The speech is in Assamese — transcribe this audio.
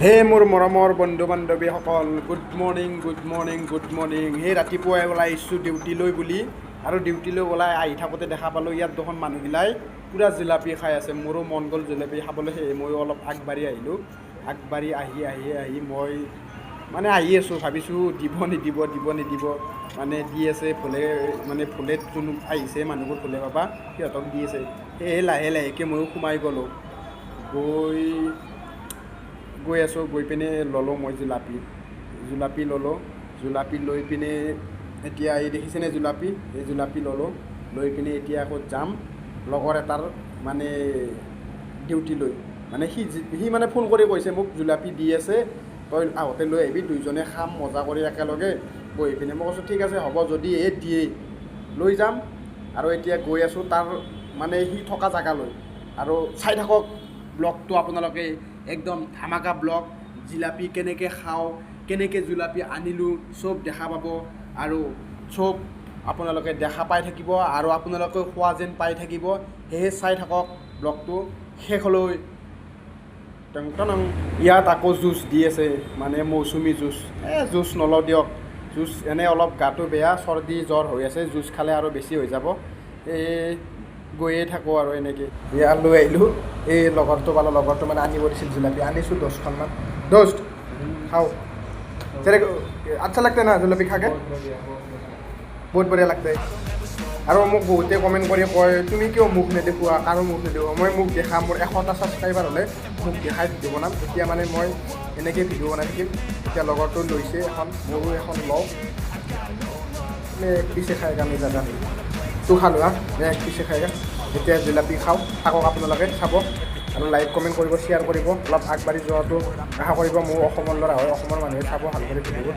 হে মোৰ মৰমৰ বন্ধু বান্ধৱীসকল, good morning good morning good morning. সেই ৰাতিপুৱাই ওলাই আহিছোঁ ডিউটিলৈ বুলি, আৰু ডিউটিলৈ ওলাই আহি থাকোঁতে দেখা পালোঁ ইয়াত দেখোন মানুহগিলাই পূৰা জিলাপি খাই আছে। মোৰো মন গ'ল জিলাপি খাবলৈ, সেয়ে ময়ো অলপ আগবাঢ়ি আহিলোঁ। আগবাঢ়ি আহি মই আহি আছোঁ, ভাবিছোঁ দিব নিদিব মানে দি আছে। ভুলে যোন আহিছে মানুহবোৰ ভুলে পাবা সিহঁতক দি আছে। সেয়ে লাহে লাহেকৈ ময়ো সোমাই গ'লোঁ। গৈ আছোঁ, গৈ পিনে ল'লোঁ মই জুলাপি ল'লোঁ। জুলাপি লৈ পিনে এতিয়া এই দেখিছেনে এই জুলাপি ল'লোঁ। লৈ পিনে এতিয়া আকৌ যাম লগৰ এটাৰ ডিউটি লৈ। সি ফোন কৰি কৈছে মোক, জুলাপি দি আছে, তই আহোঁতে লৈ আহিবি, দুইজনে খাম মজা কৰি একেলগে বহি পিনে। মই কৈছোঁ ঠিক আছে হ'ব, যদি দিয়েই লৈ যাম। আৰু এতিয়া গৈ আছোঁ তাৰ সি থকা জেগালৈ। আৰু চাই থাকক ব্লগটো আপোনালোকে, একদম ধামাকা ব্লগ। জিলাপি কেনেকৈ খাওঁ, কেনেকৈ জুলাপি আনিলোঁ, চব দেখা পাব। আৰু চব আপোনালোকে দেখা পাই থাকিব, আৰু আপোনালোকে খোৱা যেন পাই থাকিব। সেয়ে চাই থাকক ব্লগটো শেষলৈ। ইয়াত আকৌ জুচ দি আছে, মৌচুমী জুচ। জুচ নলওঁ দিয়ক, জুচ এনেই অলপ গাটো বেয়া, চৰ্দি জ্বৰ হৈ আছে, জুচ খালে আৰু বেছি হৈ যাব। গৈয়ে থাকোঁ আৰু এনেকৈ। ইয়াত লৈ আহিলোঁ, এই লগৰটো আনিব দিছিল জুলাপি, আনিছোঁ 10খনমান। দোস্ত খাওঁ, আচ্ছা লাগতে না জুলাপি খাকে, বহুত বঢ়িয়া লাগতে। আৰু মোক বহুতে কমেণ্ট কৰি কয় তুমি কিয় মুখ নেদেখুওৱা, কাৰো মুখ নেদেখুওৱা। মই মুখ দেখাম, মোৰ 100টা ছাবস্ক্ৰাইবাৰ হ'লে মোক দেখাই ভিডিঅ' বনাম। এতিয়া মই এনেকৈ ভিডিঅ' বনাই থাকিম। এতিয়া লগৰটো লৈছে এখন, ময়ো এখন লওঁ। এক পিছে খাই আমি জাগা তো খালোঁ এক পিছে খাই। এতিয়া জিলাপি খাওঁ, থাকক আপোনালোকে চাব, আৰু লাইক কমেণ্ট কৰিব, শ্বেয়াৰ কৰিব, অলপ আগবাঢ়ি যোৱাটো আশা কৰিব। ময়ো অসমৰ ল'ৰা হয়, অসমৰ মানুহে চাব ভাল কৰি ভিডিঅ'বোৰ।